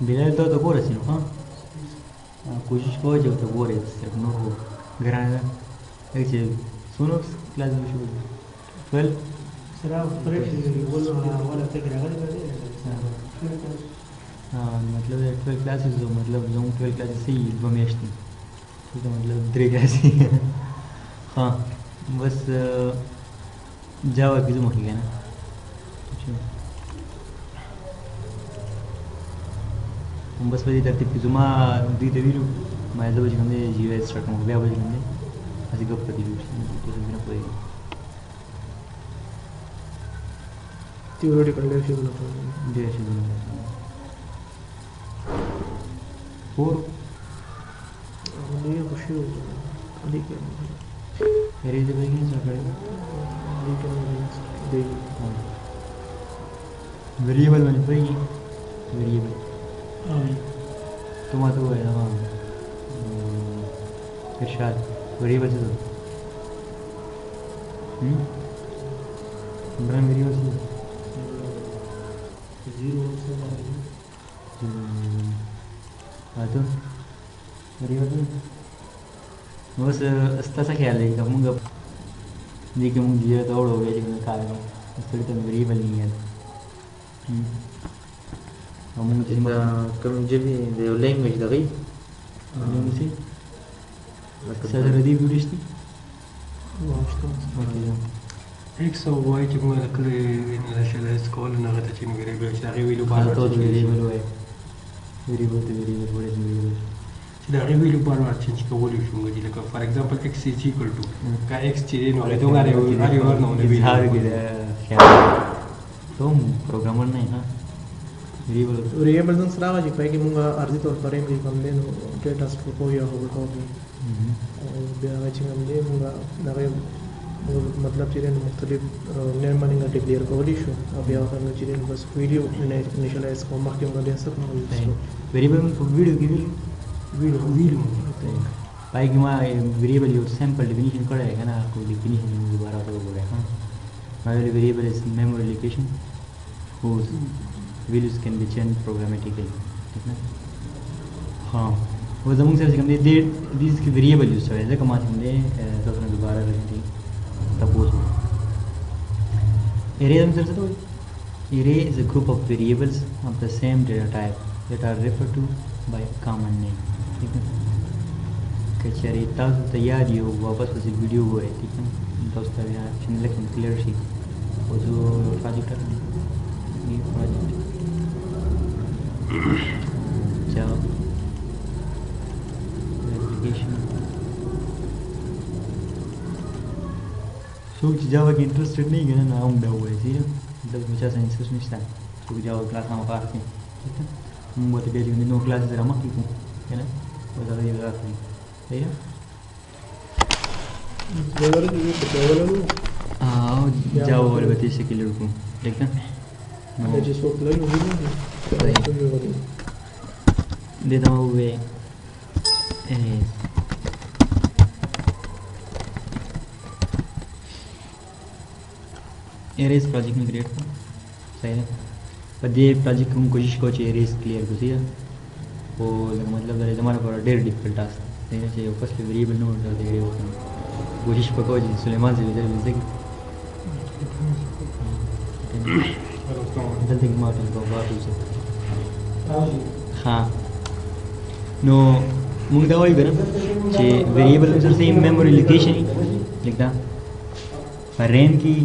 बिलाल तो को रसी हाँ कोशिश करो जो तो वो रहे सिर्फ नो हो घराना एक चीज सुनो क्लास में शुरू 12 será fresh y vuelvo ahora te crear हाँ मतलब 12 क्लासेस जो मतलब जो 12 क्लासेस से ही वो मैच थी ठीक है मतलब 3 क्लास ही हाँ बस जावा की जो मखी है ना हम बस वही तरतीब की जुमा दी तवीलू मैं जब बज गंदे जीएस स्टार्ट हो गया बज गंदे ऐसी गप करती भी तो समझना पड़ेगा theoretical leadership देश और ये खुशी हो अली के मेरे जब नहीं सकते अली के दे वेरिएबल बन पाई वेरिएबल तुम्हारा तो है ना इरशाद वेरिएबल से तो ब्रांड वेरिएबल से जीरो से हाँ तो वेरिएबल बस तसा ख्याल है कि मुंगा जी के मुंग जीरो तो और हो गया जिसमें कार्य में इस तरह तो वेरिएबल नहीं है हम कम जब the language da gai सी सदर दी वीडियोस थी एक सौ वाई कि मैं कल इन लाशल स्कूल नगद चीन वेरिएबल चाहे वीलू बार तो वेरिएबल है वेरिएबल बड़े variable the reveal bar change ka woli shunga di like for example x is equal to ka x chire no le to are no ne भी हार गया क्या तुम प्रोग्रामर नहीं हाँ वेरिएबल वेरिएबल जन सरावा जी पाए कि मुंगा अर्जी तौर पर एम कम ले नो डेटा स्ट्रक्चर को या होगा तो और बिया चिंगम ले मुंगा नगे मतलब चीज़ें मुख्तलिफ नेम मनिंगा डिक्लेयर को वली शो अब यहाँ पर चीज़ें बस वीडियो इनिशियलाइज को मार्किंग का ले सकते हैं वेरिएबल वीडियो की वीडियो पाई कि मैं वेरिएबल यो सैंपल डेफिनेशन करेगा ना कोई डेफिनेशन दोबारा तो बोलेगा हाँ my variable is memory location whose values can be changed programmatically ठीक है हाँ वो जमूंग से कम दे these की variable यूज़ है जैसे कमाल हमने तो अपने दोबारा रखती suppose array हम से तो array is a group of variables of the same data type that are referred to by a common name ठीक है कचरे ताज़ तैयार ही हो वापस उसे वीडियो हुआ है ठीक है दोस्त यार चैनल के क्लियर सी वो जो प्रोजेक्ट है ये प्रोजेक्ट जावा एप्लीकेशन सोच जावा की इंटरेस्टेड नहीं है ना हम हुआ है ठीक है मतलब मुझे ऐसा इंटरेस्ट नहीं था तो जावा क्लास हम पास थी ठीक है हम वो तो बेसिकली नो क्लासेस रहा मत क्यों है ना वो ज़्यादा ये क्लास नहीं सही है हाँ जाओ और बत्ती से किलो रुको ठीक है देता हूँ वे एरेज प्रोजेक्ट में क्रिएट कर सही है पर ये प्रोजेक्ट हम कोशिश को चाहिए एरेज क्लियर को चाहिए वो मतलब हमारा बड़ा डेढ़ डिफिकल्ट टास्क है चाहिए फर्स्ट वेरिएबल नोट करते हैं कोशिश पको जी सुलेमान से इधर मिलते जल्दी मार्टिन को बात हो सकती हाँ नो मुंग दवाई बेरा चे वेरिएबल में से मेमोरी लोकेशन लिखता रैम की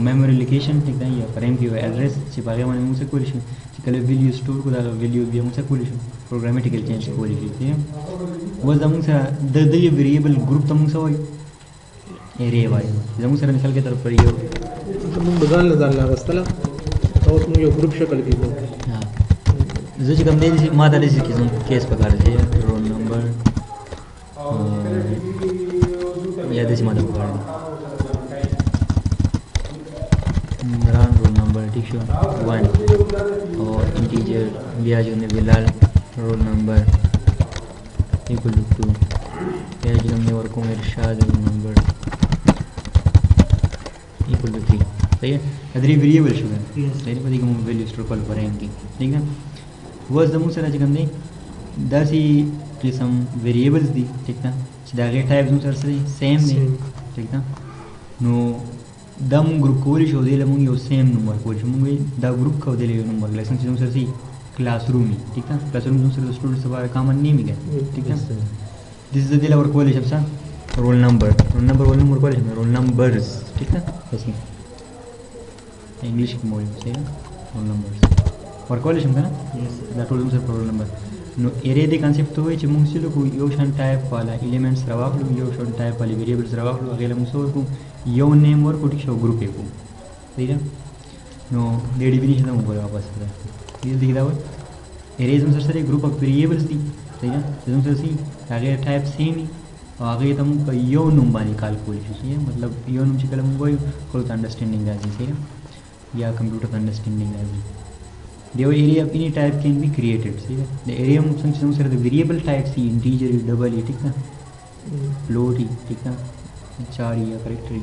मेमोरी लोकेशन लिखता या रैम की एड्रेस चे बागे माने मुझसे कोई लिखूं चे कल वैल्यू स्टोर को डालो वैल्यू भी मुझसे कोई लिखूं प्रोग्रामेटिकल चेंज को लिखूं ठीक है वो जमुंग से द ये वेरिएबल ग्रुप तमुंग से होई एरे वाई जमुंग से मिसाल के तौर पर ये तो मुंग बदल ला बस्तला तो तुम ये ग्रुप शक्ल की हाँ जो चीज़ हमने जैसे माता जैसे किसी केस पकड़ थे रोल नंबर या जैसे माता पकड़ रन रोल नंबर ठीक है 1 और इंटीजर ब्याज ने Bilal roll number equal to 2 ब्याज ने और को Irshad roll number equal to 3 सही है अदरी वेरिएबल शो है सही है पता है कि हम वैल्यू स्टोर कॉल करेंगे ठीक है وس زموږ سره چې کوم دی داسې قسم ویریبلز دي ټیک ده چې د هغې ټایپ زموږ سره څه دی سیم دی ټیک ده نو دا مونږ ګروپ کولی شو دی له مونږ یو سیم نوم ورکولی شو مونږ دا ګروپ کو دی له یو نوم ورکړی څنګه چې زموږ سره کلاس روم وي ټیک ده کلاس روم زموږ سره د سټوډنټس لپاره کامن نیم وي ټیک ده دس زه دې له ورکولی شم څه رول نمبر ول نوم ورکولی شم رول نمبرز ټیک ده داسې انګلیش کې مو وایو صحیح ده رول نمبرز ورکولی شم که نه دا ټول زموږ سره په رول نمبر نو ایرې دې کانسیپټ ته وایي چې موږ څه لکو یو شان ټایپ والا ایلیمنټس راواخلو یو شان ټایپ والا ویریبلز راواخلو هغې له موږ څه ورکړو یو نیم ورکړو ټیک شو ګروپ یې کړو صحیح ده نو دې ډیفینیشن ته مو ګوره واپس ده دې دې دا وایي ایرې زموږ سره ګروپ اف ویریبلز دي صحیح ده چې زموږ سره هغې ټایپ سیم وي او هغې ته موږ په یو نوم باندې کال کولی شو صحیح مطلب یو نوم چې کله موږ وایو خلکو ته انډرسټینډینګ راځي صحیح یا کمپیوټر ته انډرسټینډینګ راځي The area of any type can be created. See the area of some sort of the variable type see integer double ठीक ना float ठीक ना char या character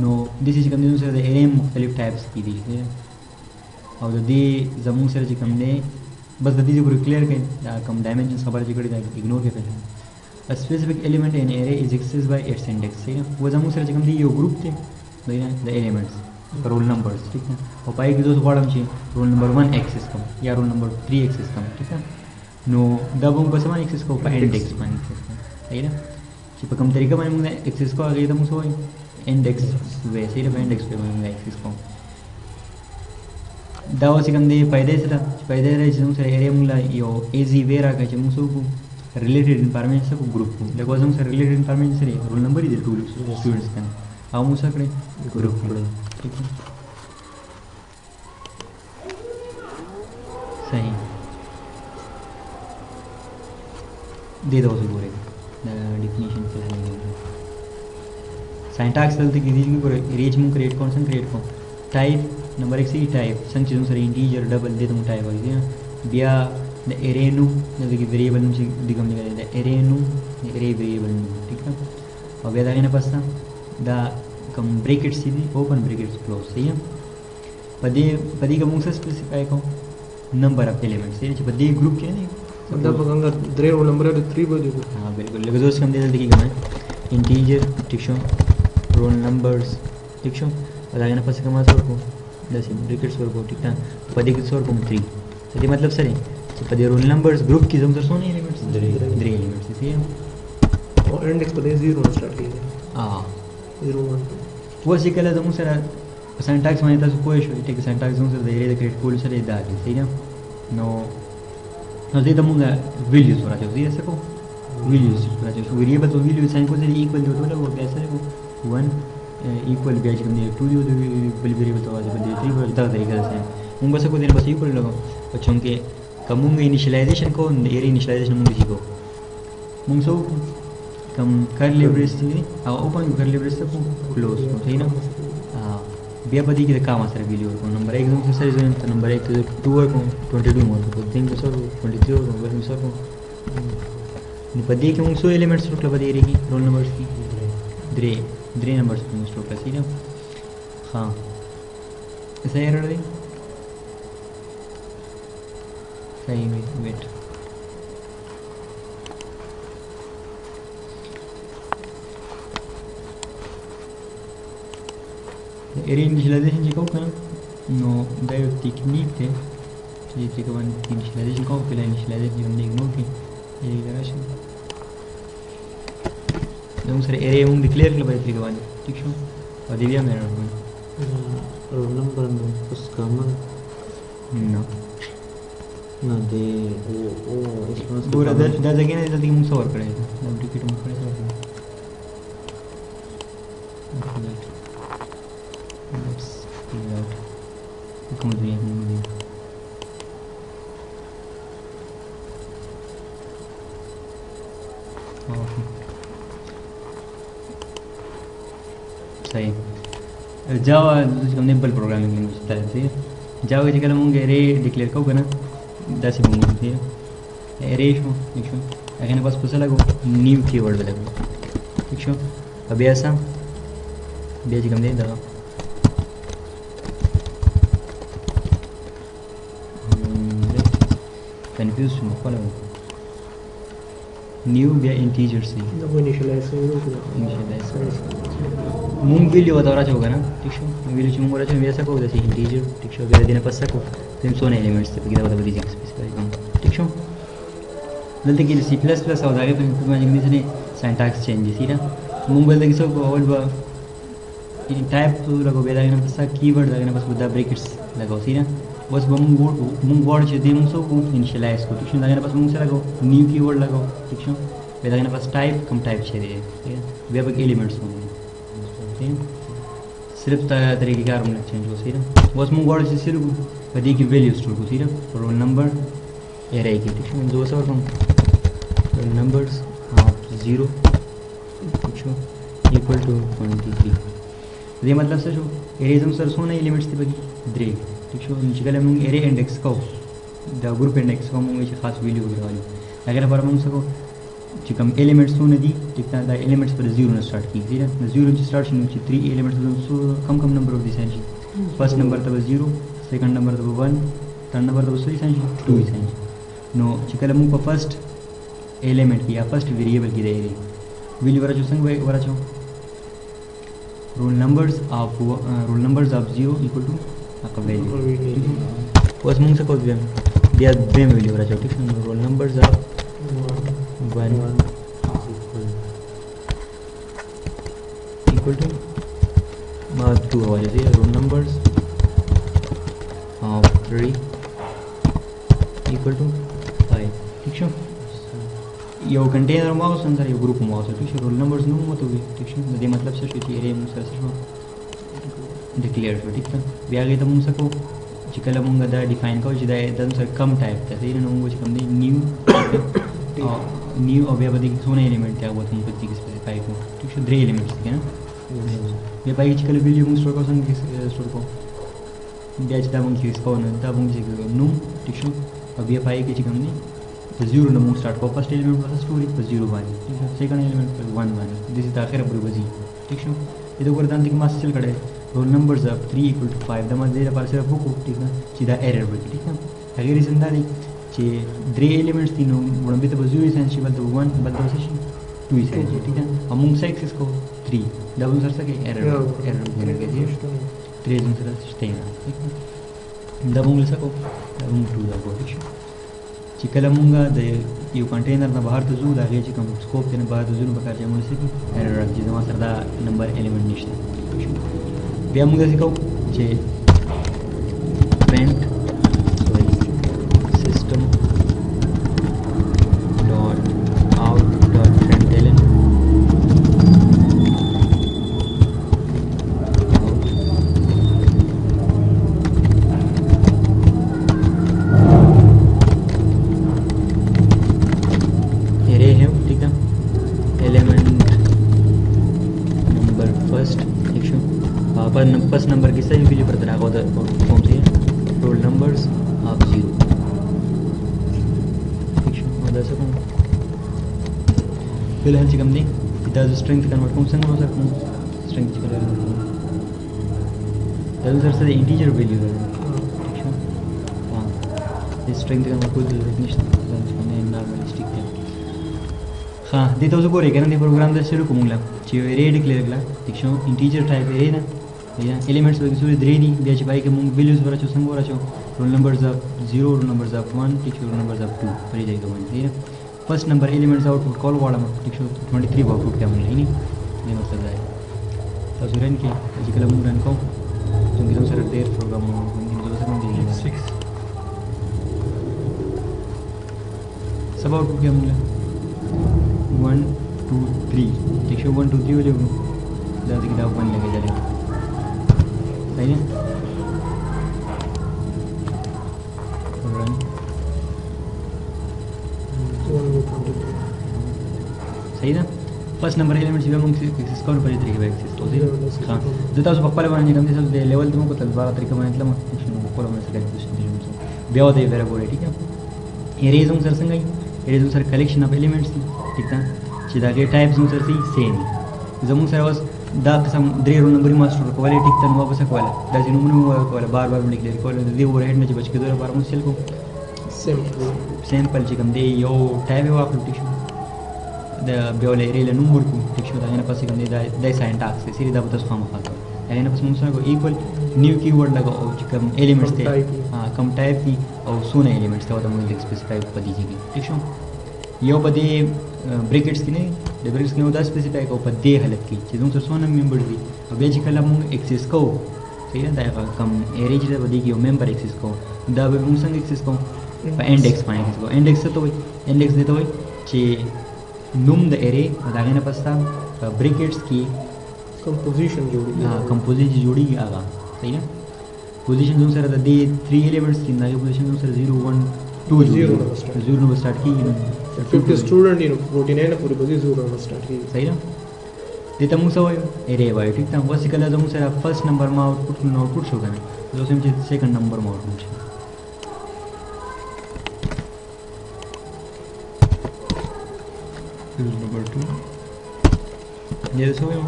no this is कम से the area मुख्तलिफ types की दी है और the जमूं से जो कम ने बस गति जो क्लियर करें कम dimensions खबर जो करी जाए ignore के पहले a specific element in array is accessed by its index see ना वो जमूं से जो कम दी ये group थे the elements रोल नंबर्स ठीक है और पाई की जो वाड़म चाहिए रोल नंबर 1 एक्सेस कम या रोल नंबर 3 एक्सेस कम ठीक है नो दब हम बस वन एक्सेस को इंडेक्स वन एक्सेस कम सही ना कि कम तरीका मैंने मुझे एक्सेस को आगे तो मुझे वही इंडेक्स वैसे ही इंडेक्स पे मैंने एक्सेस को दावा से कम दे फायदे से रहे जिसमें से एरिया मुला यो एजी वेरा का जो मुझे को रिलेटेड इन्फॉर्मेशन को ग्रुप को देखो जब से रिलेटेड इन्फॉर्मेशन से रोल नंबर ही दे टू स्टूडेंट्स का आओ मुझे करे ग्रुप ठीक है सही दे दो उसे पूरे डिफिनेशन के लिए सिंटैक्स चलते किसी भी पूरे रेंज में क्रिएट कौन टाइप नंबर एक सी टाइप संग चीज़ों से इंटीजर डबल दे दूँ टाइप वाली है बिया द एरे नु जैसे कि वेरिएबल नु से दिखम निकाले द एरे नु एरे वेरिएबल नु ठीक है और बिया दागे ना पास द कम ब्रैकेट्स सीधी ओपन ब्रैकेट्स क्लोज सही है पदी का मुंह से स्पेसिफाई को नंबर ऑफ एलिमेंट्स ये जो पदी ग्रुप के नहीं मतलब अगर द्रे रोल नंबर है तो 3 बोल दो हां बिल्कुल लेकिन दोस्त हम दे देखिएगा मैं इंटीजर ठीक शो रोल नंबर्स ठीक शो और आगे ना पास का मतलब को जैसे ब्रैकेट्स और को ठीक है पदी के सोर को 3 तो ये मतलब सर है कि पदी रोल नंबर्स ग्रुप की जम सोने एलिमेंट्स द्रे एलिमेंट्स इसी है और इंडेक्स पदी 0 ना स्टार्ट किया हां 0 1 वो सिकला जम सर सिंटैक्स में तो कोई शो ठीक है सिंटैक्स जम sir they create code sir इधर है सही ना नो दे दमूंगा वैल्यूज हो रहा है ये ऐसे को वैल्यूज हो रहा है वेरिएबल तो वैल्यू साइन को से इक्वल जो तो वो कैसे को 1 इक्वल बैच कर दिया 2 जो वेरिएबल तो आज बंदे 3 को इतना तरीके से उन बस को देने बस इक्वल लगा बच्चों के कमूंगा इनिशियलाइजेशन को एरिया इनिशियलाइजेशन मुंगे सीखो मुंग सो कम कर लिब्रेस थी ओपन कर लिब्रेस को क्लोज को सही ना बिया पदी की काम आसर वीडियो को नंबर 1 से सर जो नंबर 1 तो 2 को 22 मोड को 3 को सर 23 को बस सर को नि पदी के मुंग सो एलिमेंट्स टोटल पदी रहेगी रोल नंबर्स की द्रे नंबर्स को टोटल सही ना हां ऐसा एरर है सही वेट एरिया इनिशियलाइजेशन जी को ना नो दायो टेक्निक थे ये थे कवन इनिशियलाइजेशन को पहले इनिशियलाइजेशन हमने इग्नोर की ये जरा से तो सर एरिया हम डिक्लेयर कर पाए थे कवन ठीक है और दिव्या मेरा रोल नंबर में उसका मन ना ना दे वो इसमें पूरा दा जगह ना जल्दी मुझसे और करेगा ना डुप्लीकेट मुझ करेगा let's figure out come on सही जावा हमने बल प्रोग्रामिंग लैंग्वेज तरह से जावा के जगह हम एरे डिक्लेयर को करना 10 बंगो थे एरे शो देखो अगर बस पता लगो न्यू कीवर्ड लगो ठीक शो अभी ऐसा बेज कम दे दो کنفیوز شوم خپل نیو بیا انټیجر سي دا مو انیشلایز کړو مونږ ویلیو ودا راځو کنه ٹھیک شو ویلیو چې مونږ راځو بیا څه کوو د انټیجر ٹھیک شو بیا دینه پس څه کوو تم څونه الیمنټس ته بګیدا ودا ودی سپیسیفای کوم ټیک شو دلته کې سی پلس پلس او داګه په باندې موږ نه سینټاکس چینج دي نه مونږ بل دغه څه اول به ټایپ لګو بیا داګه پس کیورډ داګه پس ودا بریکټس لګاو سی نه بس به مونږ ورډ چې دې مونږ سو کو انیشلایز کو ټیک شو داګه پس مونږ سره لګاو نیو کیورډ لګاو ټیک شو بیا داګه پس ټایپ کم ټایپ شه دی بیا به ایلیمنټس مونږ صرف طریقې کار مونږ چینج وسی نه بس مونږ ورډ چې صرف په دې کې ویلیو سٹور کو سی نه رول نمبر array کې ټیک شو مونږ اوس ورکوم numbers of 0 equal to 23 دې مطلب څه شو array زم سره څونه ایلیمنټس دي بګي درې ٹھیک شو چې کله موږ array index کو دا ګروپ index کو موږ چې خاص ویلیو ورغالي اگر پر موږ څه کو چې کوم ایلیمنټس ونه دي ټیک دا ایلیمنټس پر 0 نه سٹارټ کیږي نه 0 چې سٹارټ شنو چې 3 ایلیمنټس زم کم نمبر اف دي سنجي فرست نمبر ته 0 سیکنډ نمبر ته 1 थर्ड नंबर तो सही साइंस 2 ही साइंस नो चिकल मु फर्स्ट एलिमेंट की या फर्स्ट वेरिएबल की दे रही विल वरा जो संग वरा जो roll numbers of 0 equal to का वैल्यू बस मुंग से को दिया दे वैल्यू वरा जो ठीक है roll numbers of 1 equal to 2 हो जाती है roll numbers of 3 equal to 5 ठीक है यो कंटेनर माउस अंदर यो ग्रुप माउस ठीक है रोल नंबर्स नो मत होगी ठीक है दे मतलब से कि एरे मुंग सर डिक्लेयर हो ठीक है बिया गई तो मुंग सको चिकला मुंग दा डिफाइन को जिदा दन सर कम टाइप था तेरे नो मुंग कम दे न्यू और बिया बदी सोने एलिमेंट क्या वो तुम बदी के स्पेसिफाई को ठीक है दे एलिमेंट्स ठीक है ना ये भाई चिकला वैल्यू मुंग स्टोर को संग स्टोर को बिया जिदा मुंग की इसको न दा मुंग जे नो ठीक है अब ये पाई के चिकन नहीं तो 0 नंबर स्टार्ट को फर्स्ट एलिमेंट पर स्टोरी पर 0 वाली ठीक है सेकंड एलिमेंट पर 1 वाली दिस इज द आखिर पर बजी ठीक है ये तो वरदान के मास चल कड़े roll numbers of 3 equal to 5 दमा दे पर सिर्फ को ठीक है सीधा एरर बजी ठीक है अगर इस अंदर जे 3 एलिमेंट्स तीनों बड़ा भी तो 0 एसेंशियल तो 1 बदल से 2 एसेंशियल ठीक है हम सेक्स इसको 3 डबल सर सके एरर जनरेट कर दिए 3 जन सर स्टेन ठीक है दबोंगे सको दबोंग 2 दबो ठीक है चिकला मुंगा द यो कंटेनर ना बाहर तो जू दागे चिकम स्कोप के बाहर तो जू बकार जे मुझे से एरर रख जे जमा सरदा नंबर एलिमेंट निश्चित बिया मुंगा सिको जे print system dot out dot println first number की सही वैल्यू पर तरह का फॉर्म से रोल नंबर्स ऑफ 0 ठीक है और ऐसा कौन फिलहाल चिकम नहीं इधर जो स्ट्रिंग कन्वर्ट कौन संग हो सकता हूँ स्ट्रिंग चिकन इधर सर से इंटीजर वैल्यू है ठीक है हाँ इस स्ट्रिंग कन्वर्ट कोई रिकग्निशन करने नॉर्मल स्टिक है हाँ देता हूँ बोरे क्या ना प्रोग्राम दे शुरू करूँगा चाहिए एरे डिक्लेयर करा ठीक है इंटीजर टाइप एरे ना या एलिमेंट्स वगैरह सूर्य द्रे दी बिया छिपाई के मुंग वैल्यूज वरा चो संग वरा चो role numbers of 0 role numbers of 1 ठीक है रोल नंबर्स ऑफ 2 परी जाएगा वन ठीक है first number elements output call वाला में ठीक है 23 आउटपुट क्या मिल नहीं ये मतलब है तो रन के आजकल मुंग रन को क्योंकि तो सर देर प्रोग्राम मुंग जो सर मुंग दी 6 सब आउटपुट क्या मिला 1 2 3 ठीक है 1 2 3 वाले दादी की दाव 1 लगे जा रहे सही है रन सही ना फर्स्ट नंबर एलिमेंट भी हम एक्सेस कर पर तरीके से एक्सेस तो हां देता उस पप्पा वाला नहीं कम से लेवल तुमको तल 12 तरीके में मतलब फॉलो में से कैलकुलेशन बेव दे वेरिएबल ठीक है एरेज हम सर संग arrays sir collection of elements ठीक है सीधा के टाइप्स हम सर सेम जमू सर बस दा कसम द्रे रोल नंबर मास्टर को वाले टिक तन वापस को वाला दा जिनु मुनु को वाला बार-बार निकले को दे वो हेड में बच के दो बार मुश्किल को سیمپل چې کوم دی یو ټایپ یې واخلو ټیک شو د بیا ول ارې له نوم ورکو ټیک شو دا هغې نه پس کوم دی دا ساینټاکس دی سیري دا به تاسو خامخا کوئ هغې نه پس موږ سره ایکول نیو کیورډ لګو چې کوم ایلیمنټس دی کوم ټایپ دي او څونه ایلیمنټس دی دا موږ لږ سپیسیفای په دې کې ټیک شو یو په دې بریکټس کې نه د بریکټس کې نو دا سپیسیفای کوو په دې حالت کې چې زموږ سره څونه ممبرز دي او بیا چې کله موږ اکسس کوو صحیح ده دا کوم ارې چې په دې کې یو ممبر اکسس کوو دا به موږ څنګه اکسس کوو په انډیکس باندې اکسس کوو انډیکس څه ته وایي انډیکس دې ته وایي چې نوم د ارې د هغې نه پس تا بریکټس کې کمپوزیشن جوړیږي کمپوزیشن جوړیږي هغه صحیح ده پوزیشن زموږ سره د دې 3 ایلیمنټس کې دا یو پوزیشن زموږ سره 0 1 2 0 نو سٹارټ کیږي 50 سټوډنټ یو 49 پورې به 0 نو سٹارټ کیږي صحیح ده دې ته موږ وایو ارې وایو ټیک ده اوس کله زموږ سره فرست نمبر ما آوټپوټ نو آوټپوټ شو کنه زه سم چې سیکنډ نمبر ما آوټپوټ شي نمبر 2 دې څه وایو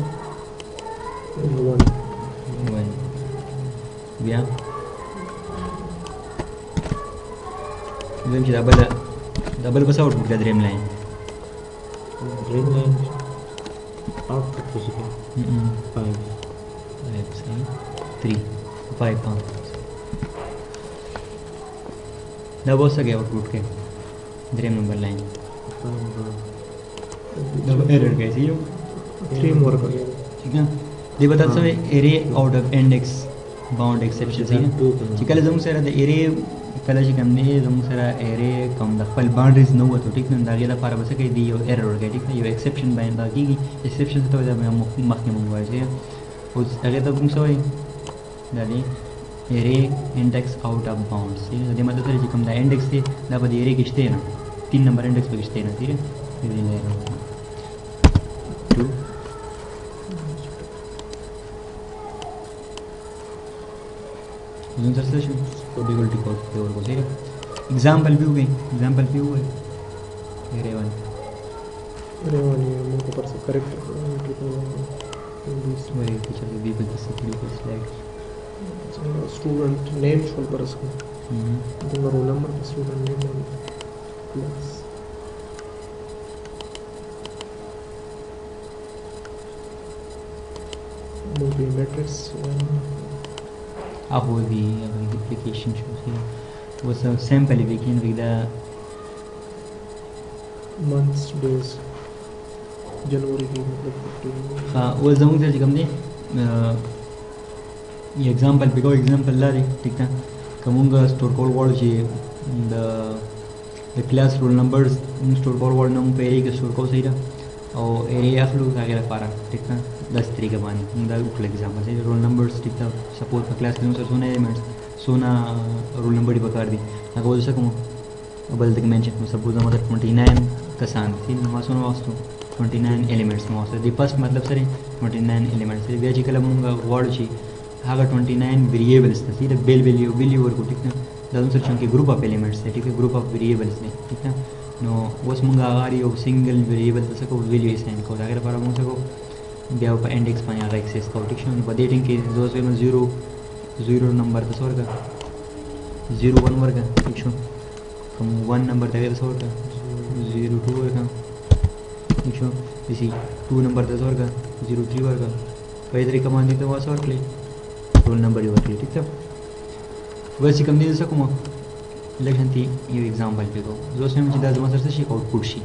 1 بیا زم چې دا بل بس آوټپوټ کا دریم لاین output position 5 3 5 دا बहुत सके आउटपुट के ड्रीम नंबर लाइन एरर कैसी हो 3 मोर का ठीक है ये बता सब array out of index bound exception सही है چې کله زموږ سره د एरे کله چې کوم دی زموږ سره एरे کوم د خپل باونډریز نه وته ټیک نه دا غي لپاره به څه کوي دی یو ایرر ورګي ټیک نه یو ایکسپشن باندې دا کیږي ایکسپشن ته دا مخکې مونږ وایي اوس هغه ته کوم څه وایي دا دی array index out of bounds ठीक है मतलब सर जी कम द इंडेक्स थे ना पर एरे किसते हैं ना 3 नंबर इंडेक्स पे किसते हैं ना ठीक है फिर ले 2 यूजर सर्च को डिफॉल्ट कोड पे और को ठीक है एग्जांपल भी हुए एग्जांपल भी हुए एरे 1 ये मुझे पर से करेक्ट वही टीचर भी बिल्कुल सही slide student name should be present. The roll number, the student name, and class. Movie matrix. Aho the application shows here was a sample begin with the months, days. January की मतलब 15. हाँ वो ज़रूर से जिकम ने ये एग्जांपल बिको एग्जांपल ला रे ठीक है कमूंगा store call word J the class roll numbers store call word number पे एरे के स्टोर को सही रहा और एरे अखलू का के पारा ठीक है 10 तरीके बानी द उठले एग्जांपल से रोल नंबर्स ठीक है सपोज का क्लास के अनुसार सोना एलिमेंट्स सोना रोल नंबर ही बकार दी ना बोल सकूं बल तक मेंशन सपोज मतलब 29 का सान थी मासोन वास्तु 29 एलिमेंट्स में वास्तु दी फर्स्ट मतलब सर 29 एलिमेंट्स वे जी कलम वर्ड छी हागा 29 वेरिएबल्स था सीधे बेल वैल्यू वर्क ठीक है दादू सर चंके ग्रुप ऑफ एलिमेंट्स है ठीक है ग्रुप ऑफ वेरिएबल्स है ठीक है नो बस मुंगा आगारी और सिंगल वेरिएबल तो सको वैल्यू असाइन को अगर पर मुंग सको ब्या पर इंडेक्स पर आगा एक्सेस को ठीक है बदेटिंग के दोस वे में 0 नंबर तो सर का 0 1 वर्ग ठीक है कम 1 नंबर तक तो सर का 0 2 वर्ग ठीक है इसी 2 नंबर तो सर का 0 3 वर्ग कई तरीका मान दी तो वहाँ सर प्ले रोल नंबर ही वर्क ठीक है वैसे कम दे सकूँ मैं लेकिन थी ये एग्जांपल पे को जो उसमें मुझे 10 मास्टर से आउटपुट शी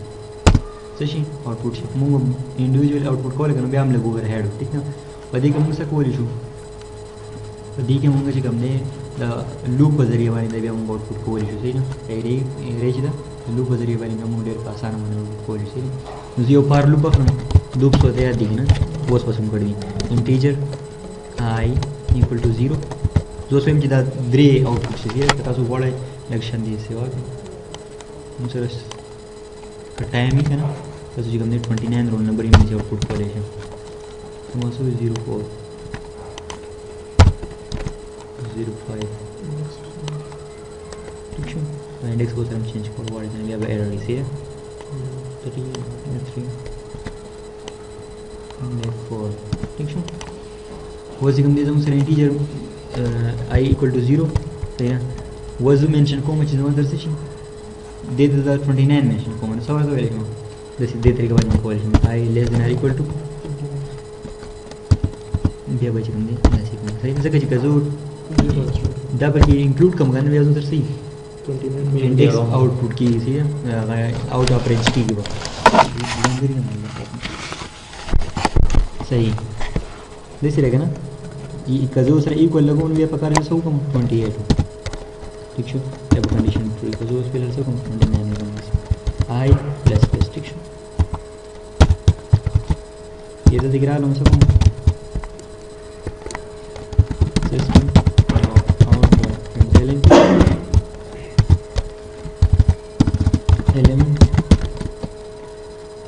मुंग इंडिविजुअल आउटपुट कॉल करना भी हम लोग ओवर हेड ठीक है वधी के मुंग से कोई इशू वधी के मुंग से कम दे लूप के जरिए वाली दे भी हम आउटपुट कोई इशू सही ना एरे चीज़ लूप के जरिए वाली हम डेर का आसान मने कोई इशू नहीं मुझे वो पार लूप अपना लूप सोते हैं दिखना वो पसंद कर the integer I equal to 0 जो स्वयं जिदा द्रे आउटपुट से दिया तो तासु बड़ा लक्षण दिए सेवा के मुझे का टाइम ही है ना तो जी हमने 29 रोल नंबर ही मुझे आउटपुट कर लेंगे तो मासु 04 05 ठीक है तो इंडेक्स को हम चेंज कर वाले हैं अब एरर इसी है 3 4 ठीक है वो जी हम दे दूँ sir integer I equal to 0 तो या वो जो मेंशन को मैं चीज़ में दर्शाती दे द 29 मेंशन कोमन सवाल तो लेकिन जैसे दे तरीके बाद में कॉलेज में आई लेस देन इक्वल टू बिया बच गंदे ऐसे सही से कजी कजू डबल की इंक्लूड कम करने वाला उधर सही 29 इंडेक्स आउटपुट की सी आउट ऑफ रेंज की सही जैसे रहेगा ना ये कजू सर इक्वल लगो उन बिया पकार में सो कम 28 ठीक है जब कंडीशन ट्रू कजू उस पे लसे कम 29 कम आई प्लस प्लस ठीक है ये तो दिख रहा है हमसे कम system element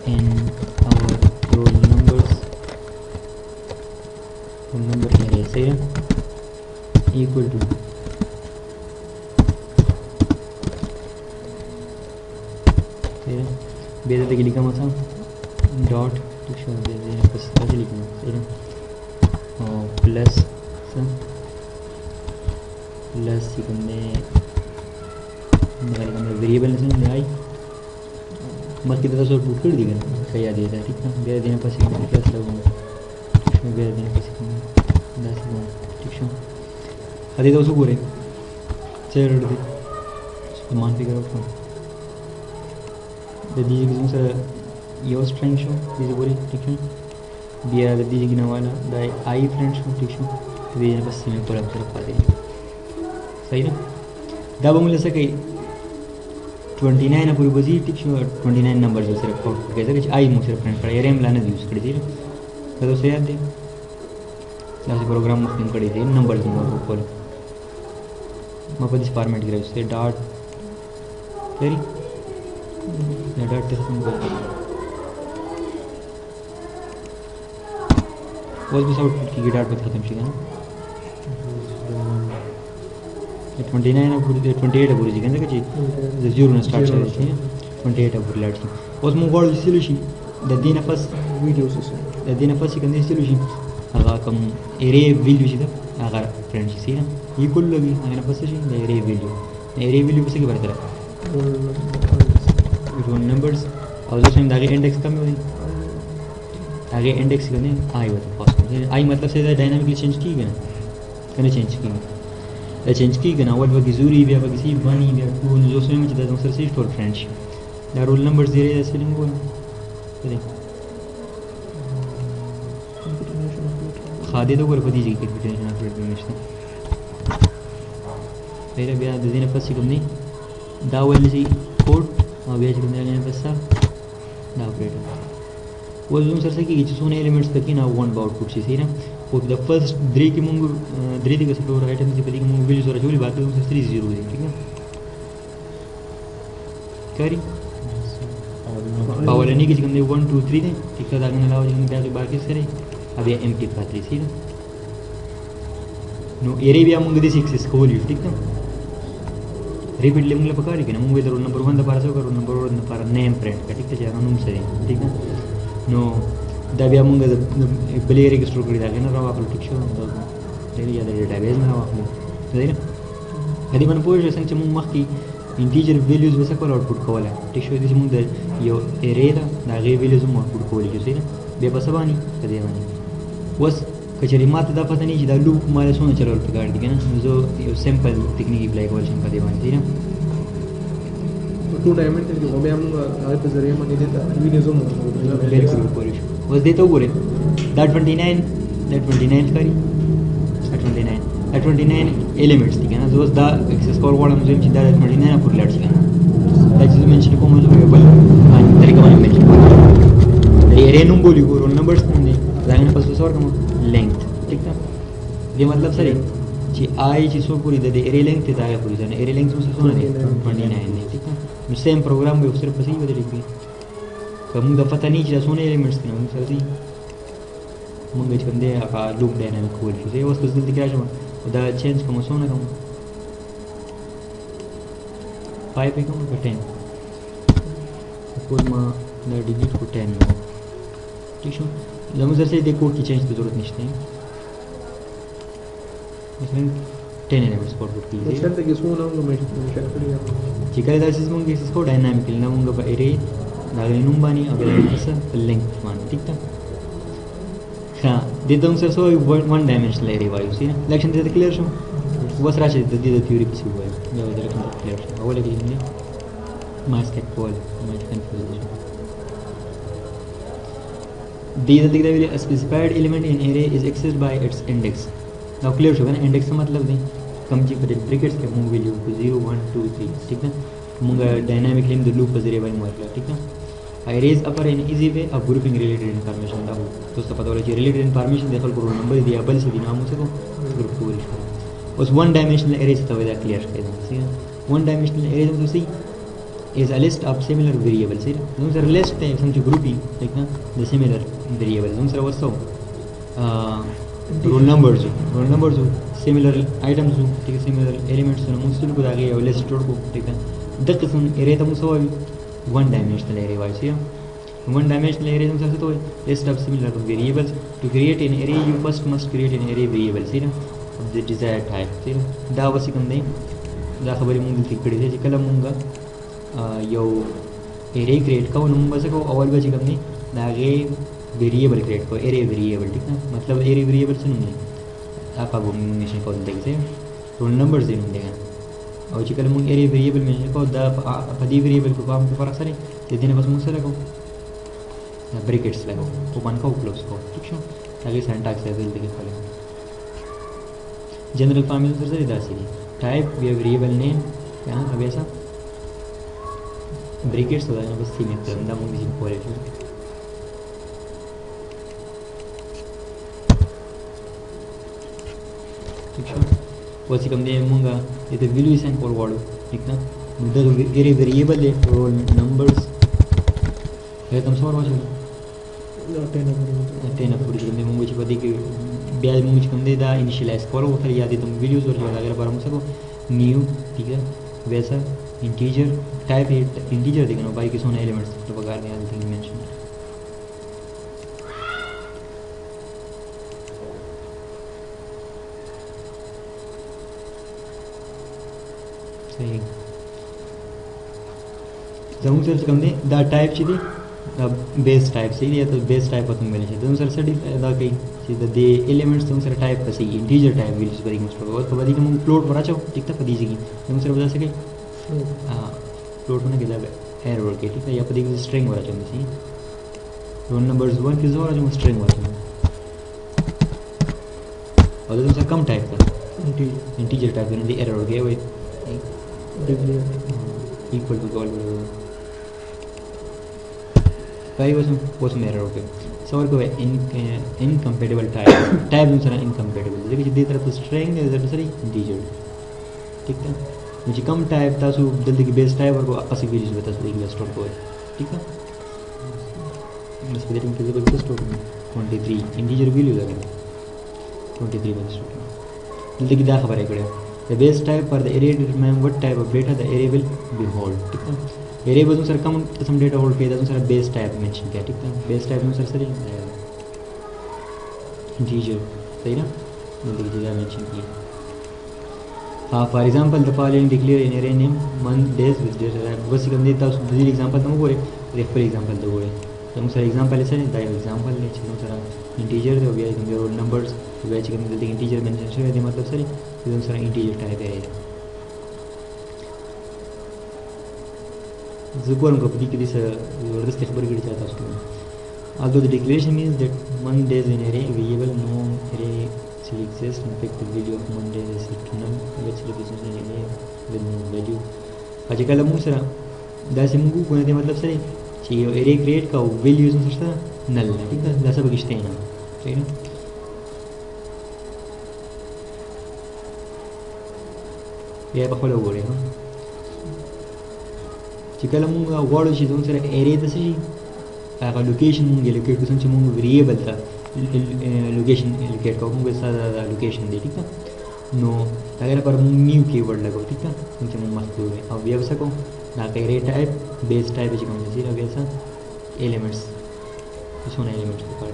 in our roll number array say equal to base तक लिखा मसा डॉट तो शो दे बस ऐसे लिखना सही ना और प्लस प्लस हमने वेरिएबल से आई मत की तरह से आउटपुट कर दिया सही आ दिया ठीक है बेरे देने पर प्लस लगूंगा इसमें बेरे देने पर 10 ठीक है अभी तो उसको पूरे चल दे मान फिगर आउट कर दे दीजिए किसी से ये स्ट्रिंग शो दीजिए पूरी ठीक है बिया दे दीजिए कि नवाला दाई आई फ्रेंड शो ठीक है तो ये बस में पूरा पूरा पा देंगे सही ना दब मुझे से कहीं 29 ना पूरी बजी ठीक है 29 नंबर जो सिर्फ आउटपुट कैसे कि आई मुझे फ्रेंड पर एरे में लाने यूज़ कर दीजिए तो से याद दे जैसे प्रोग्राम में कर दीजिए नंबर दूंगा ऊपर मैं पर इस फॉर्मेट की से डॉट फिर या डॉट टेस्ट वो भी आउटपुट की डॉट पर खत्म ठीक है ना 29 है पूरी 28 है पूरी जगह कि जीरो ने स्टार्ट कर दी 28 है पूरी लाठी उस मोबाइल सॉल्यूशन ददीना फर्स्ट वीडियो से ददीना फर्स्ट कंदे सॉल्यूशन अगर कम एरे वैल्यू जी अगर फ्रेंड्स सी ना इक्वल लगी अगर फर्स्ट जी एरे वैल्यू से के बारे में रोल नंबर्स और जो सेम आगे इंडेक्स कम होगी आगे इंडेक्स करने आई होता फर्स्ट आई मतलब से डायनामिकली चेंज की गया कने चेंज की चेंज की गना अول वक्त जरूरी भी अब किसी बनी भी को जो से में चलता दूसरा से स्टोर फ्रेंड्स दा रोल नंबर्स दे रहे ऐसे लिंक बोल चलिए खादी तो कर पदी जी की टेंशन अपडेट में है मेरे बिया दिन फर्स्ट कम नहीं दा वाली जी कोड और बिया करने वाले बस दा ऑपरेटर वो जूम सर से कि सोने एलिमेंट्स तक ना वन आउटपुट सही ना और द फर्स्ट ड्री की मुंग ड्री के स्टोर आइटम से पदी की मुंग वैल्यू सर जोली बात है 3 0 है ठीक है करी पावर नहीं कि हम 1 2 3 ने ठीक है आगे लाओ जिन पे बाकी सरे अब ये एम्प्टी पात्री सही ना नो एरे भी मुंग दे 6 इसको वैल्यू ठीक है रिपीट ले मुंग पकड़ के ना मुंग रोल नंबर 1 द पार से रोल नंबर 1 पर नेम प्रिंट का ठीक है जाना नुम सरे ठीक है नो दबिया मुंग बले एरे के स्टोर कर डाल के ना रवा आप ठीक शो तो तेरी याद डेटाबेस में रवा सही ना यदि मन पूछ संग मुंग मखी इंटीजर वैल्यूज वैसा को आउटपुट कोला ठीक शो दिस मुंग यो एरे दा गे वैल्यूज mu आउटपुट कोली सही ना बे बसबानी कदे वानी वस कचरी मात दा पता नहीं दा लूप मारे सोना चलो पे गाड़ दी ना जो यो सिंपल टेक्निक अप्लाई कोल शन कदे वानी सही ना टू डायमेंशन के होबे हम आए पे जरिए मन देता वीडियो जो बिल्कुल पूरी was देता हुए that 29 करी at 29 elements ठीक है ना जो दा एक्सेस कॉल वाला मुझे चिंता 29 अपुर लेट्स है दैट इज मेंशन को मुझे अवेलेबल हां तरीका मैंने मेंशन किया एरे नंबर बोली को रोल नंबर्स होंगे जाने पास और कम लेंथ ठीक है ये मतलब सर जी आई जी सो पूरी दे एरे लेंथ है आया पूरी जाने एरे लेंथ से सोना दे 29 नहीं ठीक है सेम प्रोग्राम में सिर्फ बस ही बदल गई कम दा पता नहीं चला सोने एलिमेंट्स ने हम सर मंगे चंदे का लूप डायनामिक कोड है वो उसको दिख रहा है दा चेंज कम सोना कम 5 पे कम 10 कोड में दा डिलीट को 10 ठीक है जब मुझे से देखो कि चेंज की जरूरत नहीं है इसमें 10 elements for put key شرط کې څونه موږ mention کړی چې کله دا سیس مونږ کیسز کو ډاینامیکلی نه مونږ په ارے دا نوم باندې او دا څه لینک باندې ٹھیک ده ها د دې سره سو ون ډایمنشنل ارے وایو سي لکشن دې کلیر شو بس راشه د دې د تیوري په څیر وایو دا د لکشن کلیر شو اوله کې نه ما سټیک کول ما کنفیوژن دې د دې ویل specified element in array is accessed by its index now clear شو کنه index څه مطلب دی کم چې په brackets کې مونږ ویلو 0 1 2 3 ٹھیک ده مونږ ډاینامیکلی د لوپ په ذریعہ باندې ورکړه ٹھیک ده arrays upper in easy way of grouping related information دا تاسو پته ولرئ چې related information د خپل رول نمبر دی بل څه دی نامو څه کو ګروپ کولی شو اوس one dimensional array څه ته دا کلیئر کړئ دا one dimensional array څه څه is a list of similar variables نو سره list ته څنګه grouping ٹھیک ده the similar variables نو سره وسو roll numbers similar items ٹھیک ہے similar elements نو موږ څه کو دا یو list جوړ کو ٹھیک ده د قسم array ته موږ وایو one dimensional array wise here one dimensional array means also list of similar variables to create an array you first must create an array variable see of the desired type see دا وسې کوم دی دا خبرې مونږ دلته کړې دي چې کله مونږ یو array create کوو نو موږ څه کوو اول به چې کوم دی دا غي variable create کوو array variable ٹھیک ہے مطلب array variable څه نوم دی آپ اب mention کوو دلته څه roll numbers دی نوم دی او چې کله مونږ ارے ویریبل منشن کوو دا په دې ویریبل کو کوم فرق سره دې نه بس مونږ سره کوو دا بریکټس لګو او باندې کوو کلوز کوو ٹھیک شو هغه سنټاکس دی دې کې خالی جنرال فارمول سره دا سي ټایپ ویریبل نیم یا ابي ایسا بریکټس دا نه بس سیمه ته دا مونږ یې کولای شو ٹھیک شو واسي کوم دی مونږه د ویلیو سین کول غواړو ٹھیک ده نو دا ارے ویریبل دی رول نمبرز هغه تم څومره واچو 10 پورې کوم دی مونږ چې په دې کې بیا مونږ چې کوم دی دا انیشیلایز کول او تر یادې تم ویلیوز ورته هغه لپاره موږ څه نیو ٹھیک ہے ویسا انټیجر ټایپ انټیجر دی کنه باقي څونه ایلیمنټس په وګار نه دي منشن زموږ سره کوم دی دا ټایپ چې دی دا بیس ټایپ سي یا ته بیس ټایپ په کوم ویل شي زموږ سره سړي دا کوي چې د دې ایلیمنټس زموږ سره ټایپ پسې انټیجر ټایپ ویل شي باندې موږ په باندې کوم فلوټ ورچو ټیک ته پدې ځګي زموږ سره ودا سکے فلوټ نه کېدا ایرر کې ټیک یا پدې سټرینګ ورچو نشي رول نمبرز 1 کې زوړ راځي سټرینګ ورچو او زموږ سره کم ټایپ ده انټیجر ټایپ نه دی ایرر کې وي equal to goal five was mirror okay so our go incompatible type is incompatible देखिए जितनी तरफ string है इधर दूसरी integer ठीक है मुझे कम टाइप था सो जल्दी की बेस टाइप और को आपस में वैल्यूज बता सकते हैं स्टोर को ठीक है बस फिर हम किसी को स्टोर में 23 integer वैल्यू लगा 23 में स्टोर जल्दी की दा खबर है करे the base type for the array determine what type of data the array will be hold ठीक है array में सर कम some data hold किया था सर base type mention किया ठीक है base type में सर integer सही ना जल्दी की जगह mention की for example the following declare in array name month days with data बस कम देता हूँ दूसरी example तुम बोले refer example दो बोले तुम सर example ऐसे नहीं दाई example ले चलो सर integer दो गया तुम roll numbers तो वैसे कम देते integer mention से ये मतलब सर ये सर integer type है ज़रूर हमको पता कि सर ज़बरदस्त खबर गिर जाता है उसको although the declaration means that month days in array variable no array still exists in fact the value of month days is set to null which represents an array with no value आजकल हम सर दासे मुझे कोई नहीं मतलब सर चाहिए array create का values में सर null है ठीक है दासा बगिश्ते हैं ना ठीक है ये बखोला हो रहे हैं चिकला मुंगा वाड़ो चीज़ उन सर एरिया तो सही अगर लोकेशन मुंगे लोकेट कुछ उनसे मुंगा वेरिएबल था लोकेशन लोकेट का मुंगे सारा लोकेशन दे ठीक है नो अगर पर न्यू कीवर्ड लगाओ ठीक है उनसे मुंग मस्त हुए अब व्यवसाय को ना का एरिया टाइप बेस टाइप है चिकन जैसे अब ऐसा एलिमेंट्स कुछ होना एलिमेंट्स को काट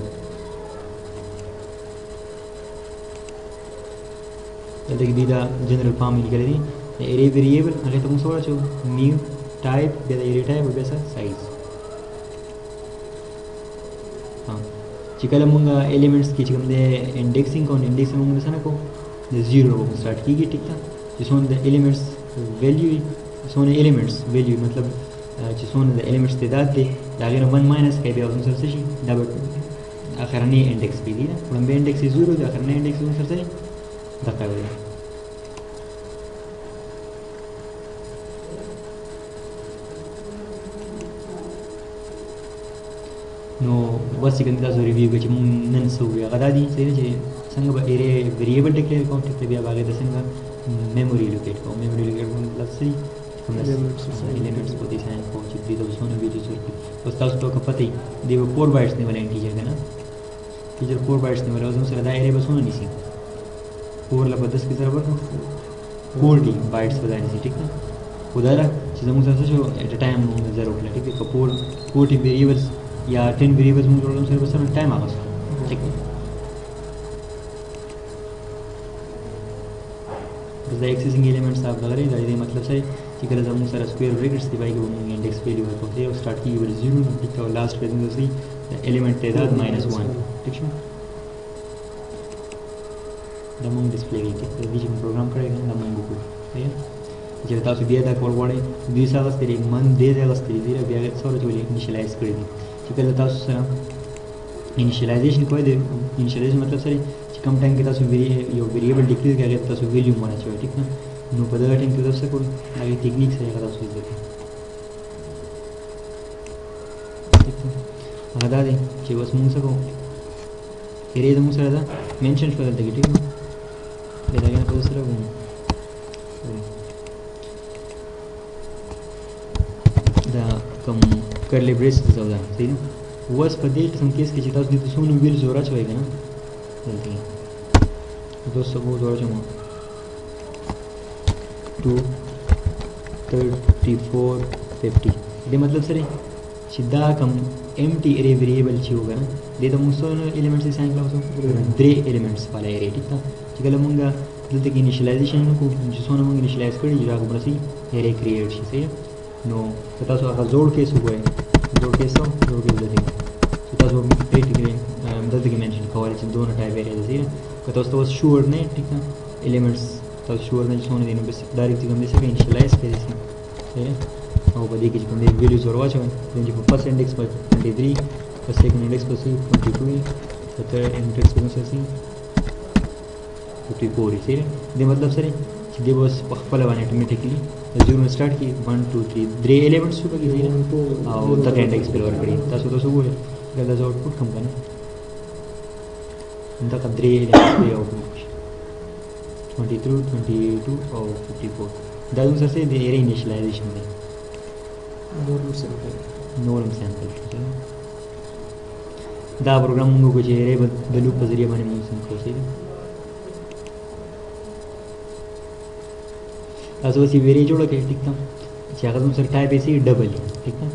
دلته کې دا جنرال فارم لیکل دي د ارې ویریبل هغه ته موږ سره چې نیو ټایپ د ارې ټایپ او بیا سایز چې کله موږ ایلیمنټس کې چې کوم د انډیکسینګ کوو انډیکسینګ موږ څنګه کوو د 0 سٹارټ کیږي ټیک ده چې څونه د ایلیمنټس ویلیو څونه ایلیمنټس ویلیو مطلب چې څونه د ایلیمنټس تعداد دی دا غیر 1 ماینس کوي بیا موږ سره شي دا به اخرنی انډیکس دی نه وړاندې انډیکس 0 د اخرنی انډیکس موږ سره دا کوي نو بس څنګه تاسو ریویو کې چې مونږ نن څه وی هغه دي چې څنګه به ارې ویریبل ډیکلیئر کوم چې بیا باغې د څنګه میموري لوکیټ کوم میموري لوکیټ کوم لاسي ایلیمنټس په دې ځای کوم چې دې د وسونه ویډیو څور کې بس تاسو ته پته دی 4 بایټس نه ولې انټیجر کنه انټیجر 4 بایټس نه ولې اوس سره دا ارې بسونه نيسي 4 لا 10 کې سره ورته 40 بایټس ولې نيسي ټیک نه خدای چې زموږ سره شو اټ ا ټایم موږ زیرو کړل ټیک ہے 40 ویریبلز یا 10 ویریبلز موږ ورته سره بس ټایم هغه ټیک ده د ایکسیسینګ ایلیمنټس اپ دغه دا دې مطلب څه چې کله زموږ سره سکوير بریکټس دی بای کوم انډیکس ویلیو ورکوي او سٹارټ کیږي ول 0 نو ټیک او لاست په دې ځای د ایلیمنٹ تعداد -1 ټیک شو دا موږ ډسپلی کې د دې پروګرام کړی دا موږ وکړو چې تاسو بیا دا کول غواړئ دوی سره ستړي من دې دا ستړي دی بیا څوره چې انیشلایز کړی دي چې کله تاسو سره انیشلایزیشن کوئ د انیشلایزیشن مطلب سره چې کوم ټایم کې تاسو یو ویریبل ډیکلیئر کړئ تاسو ویلیو مونږ چوي ټیک نه نو په دغه ټایم کې تاسو کوئ هغه ټیکنیک سره تاسو زده کړئ هغه دا دی چې اوس موږ څه کوو ارې د موږ سره دا منشن شو دلته کې ټیک نه دا نه تاسو سره وو دا کوم کرلی بریسز او دا صحیح نو اوس په دې قسم کیس کې چې تاسو د څونو ویل زورا چوي کنه دلته دوست سبو زورا چمو 2 34 50 دې مطلب سره چې دا کوم empty array variable چې وګنه د دې موږ ایلیمنټس یې ساين کلاوسو درې ایلیمنټس والا array ټیک ده چې کله موږ دلته کې انیشلایزیشن کوو چې څونه موږ انیشلایز کړی دا کومه سي array کریټ شي صحیح نو تاسو هغه جوړ کیس وګورئ جوړ کیس دلته تاسو پریکټیکلی دلته کې منشن کولای چې دوه ټایپ ایریا دي که تاسو ته شور نه ټیک نه ایلیمنټس تاسو شور نه څونه دي نو بس ډایرکټ کوم دي چې انیشلایز کړئ صحیح او په دې کې کوم دي ویلیوز ورواچوئ چې په فرست انډیکس په 23 په سیکنډ انډیکس په 22 په تھرډ انډیکس په 54 صحیح دې مطلب سره چې دی بس په خپل باندې اتوماتیکلی زیرو سٹارټ کی 1 2 3 درې ایلیمنټس شو پکې او تک انډیکس په ورکړي تاسو وګورئ دا د آوټپوټ کوم کنه دا درې ایلیمنټس دی آوټپوټ 22 او 54 دا موږ سره د ارې انیشلایزیشن دی نورم سیمپل دا پروګرام موږ کو چې ارې د لوپ په ذریعہ باندې موږ سم کوو تاسو چې ویری جوړه کړئ ټیک ده چې هغه موږ سره ټایپ یې سي ډبل ټیک ده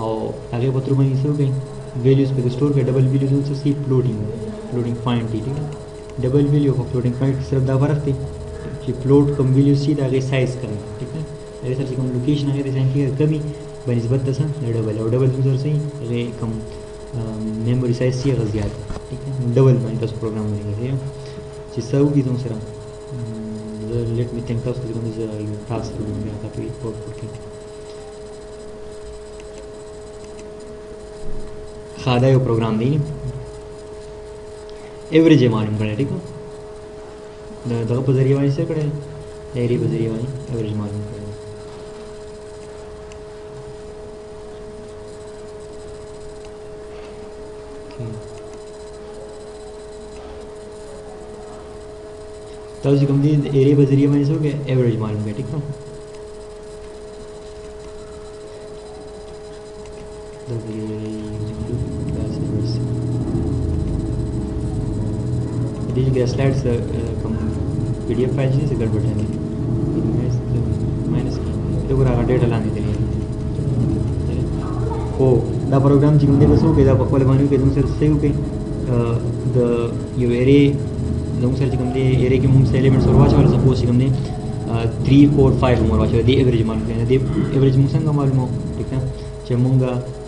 او هغه په تر باندې څه کوي ویلیوز په سٹور کې ډبل ویلیوز څه سي فلوټینګ پوینټ ټیک ده ډبل ویلیو او فلوټینګ پوینټ صرف دا فرق دی چې فلوټ کوم ویلیو سي دا غي سایز کوي ټیک ده هغه سره کوم لوکیشن هغه د ځان کې کمی بنسبت ده څه ډبل او ډبل موږ سره سي هغه کوم میموري سایز سي هغه زیات ټیک ده ډبل باندې تاسو پروګرام ولیکئ چې څو کې تاسو سره let me think of the task to خادا یو پروګرام دی ایوریج معلوم کړی ٹھیک ہے دا دغه په ذریعہ باندې څه کړی ایری په ذریعہ باندې ایوریج معلوم کړی تاسو کوم دي ایریا په ذریعہ باندې څه کې ایوریج معلوم کړئ ٹھیک ہے دا دې کې سلایډز کوم پی ډی ایف فایل چې ګډوډ دي ماینس دا ګورغه ډیټا لاندې دي او دا پروګرام چې موږ یې وسو کې دا په خپل باندې کې موږ سره سیو کې د یو ایریا زموږ سره چې کوم دی ایرې کې موږ ایلیمنټس ور واچول سپوز چې کوم دی 3 4 5 موږ واچول دی ایوریج معلوم کړئ دی ایوریج موږ څنګه معلومو ٹھیک ده چې موږ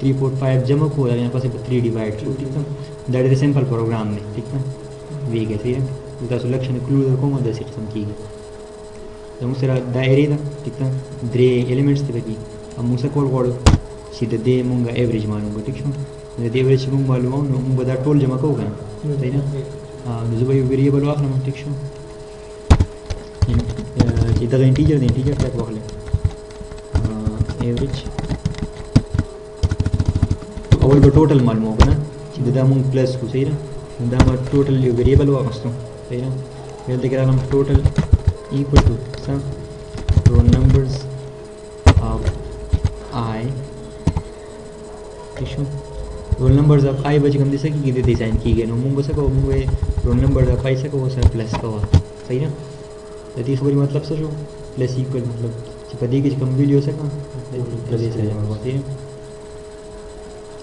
3 4 5 جمع کوو دا نه پسې 3 ډیوایډ کړو ٹھیک ده دا ډېر سمپل پروګرام دی ٹھیک ده ویګه صحیح ده تاسو لکشن کلو کوم د سیستم کیږي زموږ سره دا ایرې ده ٹھیک ده درې ایلیمنټس دي پکې موږ څه کول غواړو چې د دې موږ ایوریج معلوم کړو ټیک شو د دې ایوریج موږ معلومو نو موږ دا ټول جمع کوو کنه صحیح ده نو زه به یو ویریبل واخلم ټیک شو چې دا انټیجر دی انټیجر ټایپ واخلم ایوریج اول به ټوټل معلومو کنه چې دا موږ پلس کو صحیح ده دا ما ټوټل یو ویریبل واغستو صحیح ده دلته کې راغلم ټوټل equal to some roll numbers of I issue roll numbers of I बच कम दिसे की डिजाइन की गए नो मुंगो से को मुंगो roll numbers of I से को सर प्लस का हुआ सही ना यदि खबर मतलब सर जो प्लस इक्वल मतलब कि पदी की कम वीडियो से का प्लस से जमा हुआ सही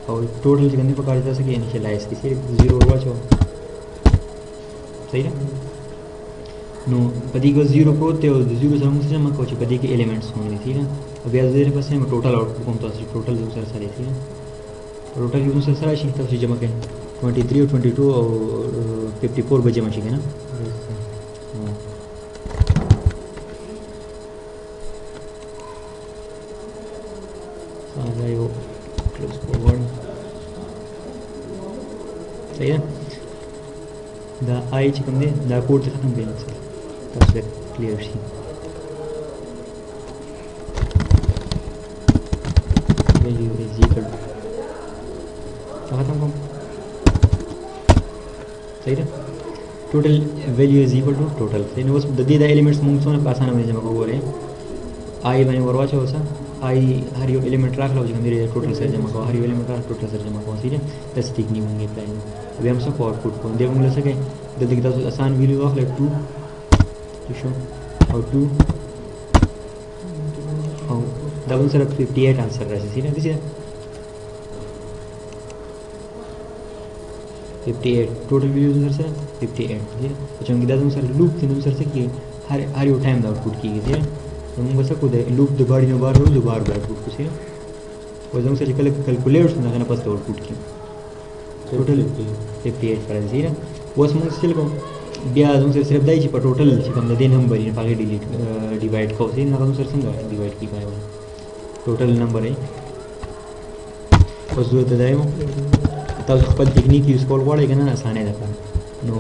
और टोटल जितने प्रकार से कि इनिशियलाइज किसी 0 हुआ जो सही ना नो पदी को 0 प्रोते और 0 से हम जमा को पदी के एलिमेंट्स होंगे ठीक है अब याद देर पास में टोटल आउटपुट कौन तो टोटल यूजर सारे ठीक है टोटल यूजर सारा शी तब से जमा करें 23 और 22 और 54 बजे में चाहिए ना आजा यो क्लोज फॉरवर्ड सही है दा आई चिकन दे दा कोड खत्म कर सकते तब से clear C value is equal खत्म कम सही है total value is equal to total सही है बस द एलिमेंट्स मुंग सोना आसान में जमा को रहे आई बने वरवा छ होसा आई हर यो एलिमेंट राख लो जो मेरे टोटल से जमा को हर यो एलिमेंट राख टोटल से जमा को सही है तस्दीक नहीं होंगे प्लान अभी हम सब आउटपुट को देखेंगे सके जल्दी की तरह आसान वैल्यू रख ले 2 शो और 2 और डबल सर 58 आंसर रहे सही है दिस 58 टोटल वैल्यू सर से 58 ठीक अच्छा हम किधर सर लूप तीन सर से कि हर यो टाइम द आउटपुट की ठीक है तो हम बस को दे लूप दोबारा में बार हो दोबारा आउटपुट को सही और हम सर कैलकुलेट ना करना पड़ता आउटपुट की टोटल 58 पर सही है वो हम चल को बिया हम सर सिर्फ दाई पर टोटल हम दे नंबर इन पागे डिलीट डिवाइड को सही ना हम सर संग डिवाइड की पाए टोटल नंबर है उस जरूरत है तब खपत टेक्निक यूज कॉल वाला है ना आसान है था नो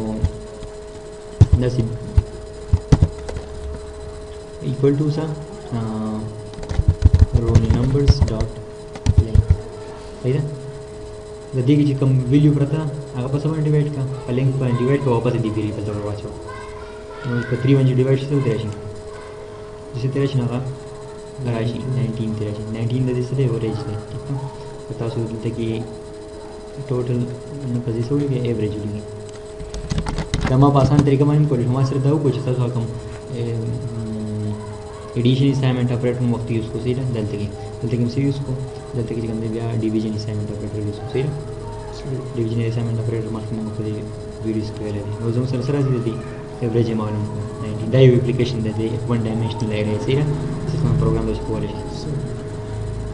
नसीब equal to सा roll numbers dot length सही है यदि किसी कम वैल्यू पड़ता आगे पास में डिवाइड का लेंथ पर डिवाइड का वापस दी वेरिएबल तो वाचो तो इसको 3 1 डिवाइड से उतरे शी जैसे तेरे शी ना का गराशी 19 तेरे शी 19 दे से एवरेज है ठीक है बता सो कि टोटल न पजिस हो गया एवरेज होगी तमाम आसान तरीका में इनको हमारे सिर्फ दाऊ कुछ सा कम एडिशन असाइनमेंट ऑपरेटर वक्त यूज़ को सही है दलते की से यूज़ को दलते की जगह बिया डिवीजन असाइनमेंट ऑपरेटर यूज़ को सही है डिवीजन असाइनमेंट ऑपरेटर मार्क में को वीडियो स्क्वायर है वो जो सरसरा दी थी एवरेज मालूम 90 डाइव एप्लीकेशन देते वन डायमेंशनल एरे सही है सिस्टम प्रोग्राम दो को वाले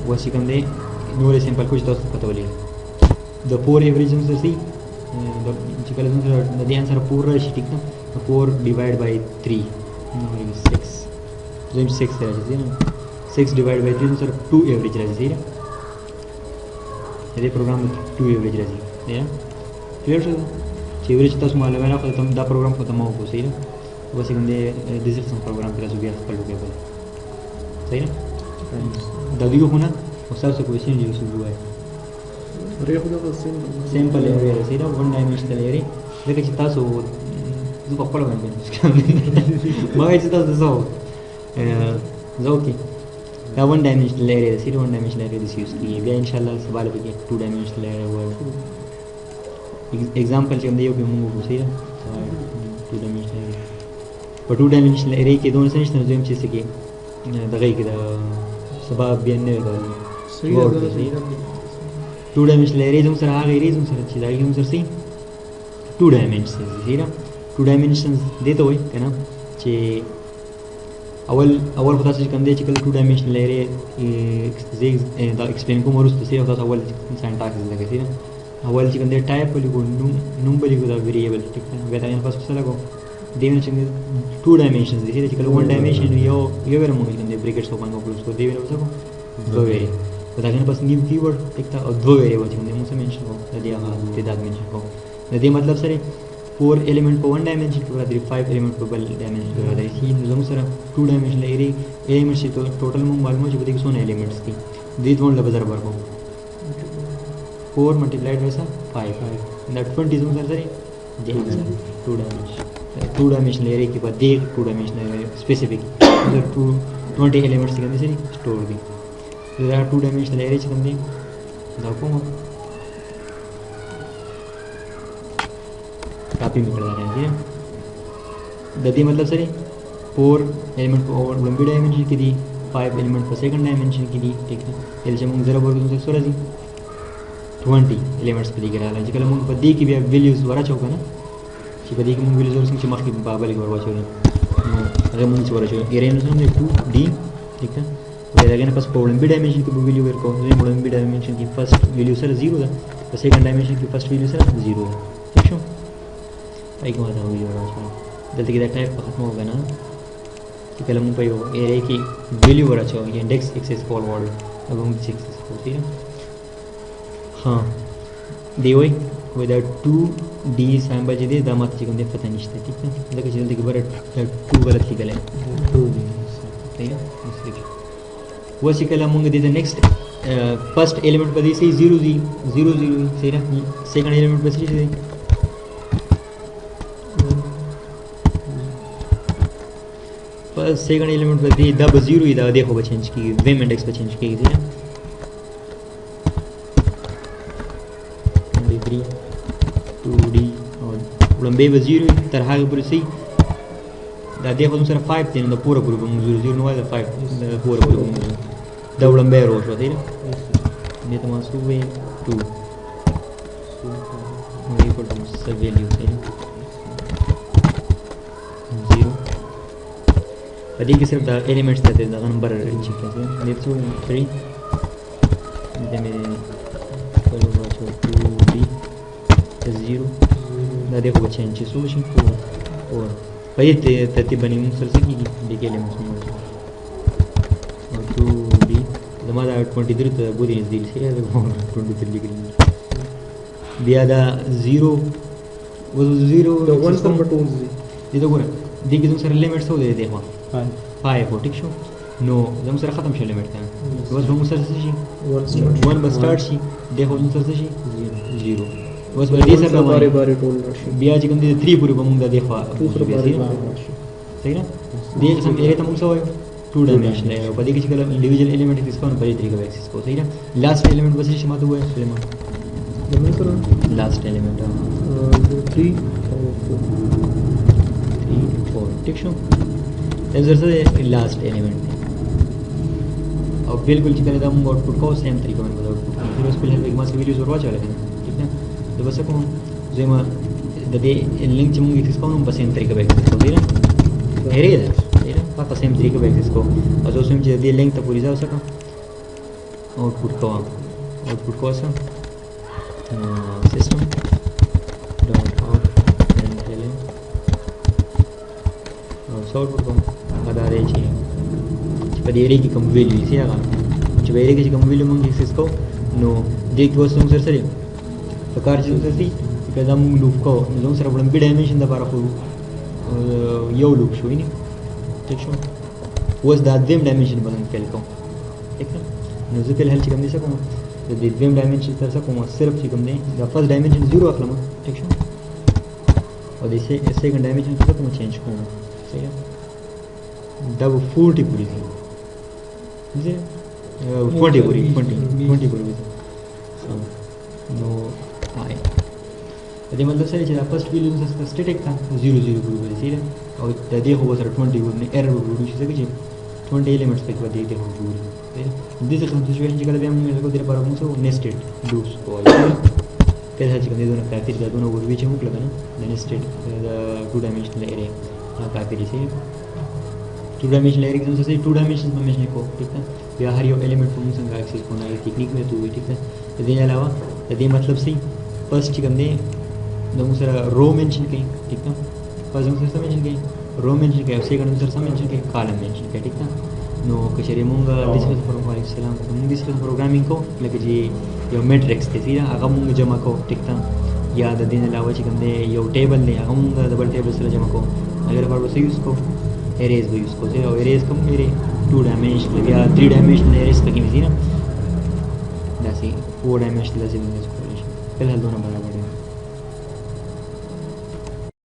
वो सिकम दे नोरे सिंपल कुछ तो पता बोलिए द फोर एवरेज से सी द चिकल द आंसर पूरा ठीक ना 4 डिवाइड बाय 3 नो 6 जो 6 है ना 6 डिवाइड बाय 3 सर 2 एवरेज रहे सही है ये प्रोग्राम 2 एवरेज रहे या क्लियर है एवरेज तो स्मॉल लेवल खत्म दा प्रोग्राम खत्म हो सही है बस इंदे दिस इज सम प्रोग्राम के जो भी कर लोगे सही है दबियो होना और सबसे क्वेश्चन जो शुरू है अरे खुदा बस सिंपल है सही है वन डायमेंशनल एरे देखिए चिता सो जो पकड़ में मगर चिता सो ओके दा वन डायमेंशनल एरे सही one dimensional array this use की है इंशाल्लाह सवाल पे 2 डायमेंशनल एरे हुआ एग्जांपल चल दियो कि मुंगो सही है 2 डायमेंशनल एरे पर 2 डायमेंशनल एरे के दोनों सेंस जो हम चीज के दगाई के सबब बियने का सही है 2 डायमेंशनल एरे जो सर आ गई रीजन सर चीज आई हम सर सी 2 डायमेंशनल सही है 2 डायमेंशंस देते हुए है ना चे अول خدا چې کوم دی چې کله 2 डायमेंशनल एरे دا एक्सप्लेन کوم ورسته سي خدا اول سنټاکس لګی دی اول چې کوم دی ټایپ ولګو نوم ولګو دا ویریبل ټیک نه ودا یې پس څه لګو dimension 2 डायमेंशंस دي چې کله 1 डायमेंशन یو ور موږ کوم دی ब्रैकेट्स ओपन کوو کو دی ور څه دو ویری ودا یې پس نیو کیورډ ټیک تا او دو ویری وځي موږ څه منشن کو د دې هغه د دا منشن کو د دې مطلب سره 4 element په 1 डायमेंशन کې ورته 5 element په بل डायमेंशन کې ورته شي زموږ سره 2 डायमेंशनल एरे element شي ټوټل موږ معلومه چې په دې کې څونه elements دي دې دوه له بازار ورکو 4 multiplied by 5 that 20 زموږ سره دې 2 डायमेंशनल एरे کې په دې 2 डायमेंशनल स्पेसिफिक 20 elements کې سره स्टोर دي دا 2 डायमेंशनल एरे چې کوم دي دا کوم कापी में कर रहे हैं ददी मतलब सर 4 एलिमेंट को और लंबी डायमेंशन की दी 5 एलिमेंट पर सेकंड डायमेंशन की दी ठीक है एल हम जरा बोल दूं सोरा जी 20 एलिमेंट्स पे दिख रहा है जकल हम पर दी की भी वैल्यूज वरा चौका ना कि पर दी की हम वैल्यूज और सिंह मार्क की बाबा लिख वरा चौका अगर हम वरा चौका ये रेंज हम 2 डी ठीक है और अगर पास लंबी डायमेंशन की वैल्यू कर को लंबी डायमेंशन की फर्स्ट वैल्यू सर 0 है तो सेकंड डायमेंशन की फर्स्ट वैल्यू सर 0 है ठीक है एक बात हो गई और जल्दी के टाइप खत्म होगा ना कि पहले मुंह पे हो एरे की वैल्यू वरा चाहिए ये इंडेक्स एक्सेस फॉरवर्ड अब हम 6 ठीक है हां दे वही विद 2d सैंपल जे दे दामत जी को दे पता नहीं है ठीक है देखो जल्दी के बारे 2 गलत लिख ले 2 ठीक है वो सिकला मुंग दे नेक्स्ट फर्स्ट एलिमेंट पर दे से 0 0 सही ना सेकंड एलिमेंट पर से सेकंड एलिमेंट पर दी दब 0 इधर देखो चेंज की वेम इंडेक्स पर चेंज की थी ना 3 2d और लंबे पर 0 तरह के पूरे सही दा देखो तुम सर 5 थे ना पूरा पूरा 0 0 वाला 5 पूरा पूरा दा लंबे रोज होते ना ये तो मास हुए 2 ये को तुम सब वैल्यू है 0 अभी की सिर्फ एलिमेंट्स देते हैं नंबर चेक करते हैं ये तो 3 ये मेरे चलो वाचो 2d 0 ना देखो चेंज सोच और भाई तरतीब बनी मुझसे की देखे एलिमेंट्स में और 2d हमारा 23 तो बुरी दिल से 23 लिख लेंगे बियादा 0 वो 0 the ones number 2 ये तो पूरा देखिए तुम सर एलिमेंट्स हो दे देखो 5 हो ठीक शो नो जब सर खत्म शो लिमिट था बस हम सर से 1 बस स्टार्ट शी देखो तुम सर से 0 बस बड़ी सर बारे बारे टोल बिया जी कम दे 3 पूरे बमुंगा देखो सही ना देख सम एरे तम सो 2 डायमेंशन है और देखिए कलम इंडिविजुअल एलिमेंट किसको न बड़ी तरीके से एक्सेस को सही ना लास्ट एलिमेंट बस से मत हुआ है लेमा लास्ट एलिमेंट 3 4 ठीक शो टेंसर से लास्ट एलिमेंट और बिल्कुल चिकन दम आउटपुट को सेम तरीके में आउटपुट फिर उस पे हेल्प एक मास की वीडियोस और वाच वाले हैं ठीक है तो बस को जेमा दे लिंक चमुंगी किसको हम बस सेम तरीके से एक्सेस हो देना एरे है पता सेम तरीके से एक्सेस को और जो सेम दे लिंक तो पूरी जा सका आउटपुट को ऐसा system dot out and hailing solve को बता रहे हैं पर एरे की कम वैल्यू इसे आगा जो एरे की कम वैल्यू मंगी इसको नो देख वो सम सर सर प्रकार से सर सी कदम लूप को जो सर बड़ा बड़ी डायमेंशन दा बारा को यो लूप शो नहीं ठीक show was that them dimension बदन फेल को ठीक है नो जो फेल हेल्थ कम दे सको तो दे them dimension कर सको सिर्फ कम दे द फर्स्ट डायमेंशन 0 रख लो ठीक शो और इसे सेकंड डायमेंशन को तुम चेंज को सही है दब 40 पूरी थी मुझे 40 पूरी 20 पूरी नो आई अरे मतलब सर ये फर्स्ट वैल्यू से स्टैटिक था 0 0 पूरी सही है और देखो वो सर 20 ने एरर पूरी से कि 20 एलिमेंट्स तक देते हो पूरी दिस सिचुएशन के लिए हम को देर पर हम सो नेस्टेड लूप्स को फिलहाल چې کوم دي دونه کافي دا دونه ور چې موږ لګا نه د نستډ د 2 डायमेंशनल एरे دا کافي دي چې 2 डायमेंशनल एरे کې څه 2 डायमेंशनल में मैच को ठीक है बया हर यो एलिमेंट को मूंग څنګه एक्सेस कोना है टेक्निक में तो ठीक है د دې علاوه د دې مطلب سي فرست چې کوم دي د موږ سره رو منشن کړي ٹھیک ہے فرست موږ سره منشن کړي رو منشن کړي او سیکنډ موږ سره منشن کړي کالم منشن کړي ٹھیک ہے نو کچېره موږ ډیسکس پروګرام علیه السلام موږ ډیسکس پروګرامینګ کو لکه چې یو میټرکس دی چې هغه موږ جمع کو ټیک تا یا د دې علاوه چې کوم دی یو ټیبل دی هغه موږ ډبل ټیبل سره جمع کو اگر پر وسه یوز کو एरेज به یوز کو چې او एरेज کوم میرے 2 डायमेंशनल या 3 डायमेंशनल एरेज پکې مې دي نه دا سي 4 डायमेंशनल لازم یوز کولای شي په هغه دونه برابر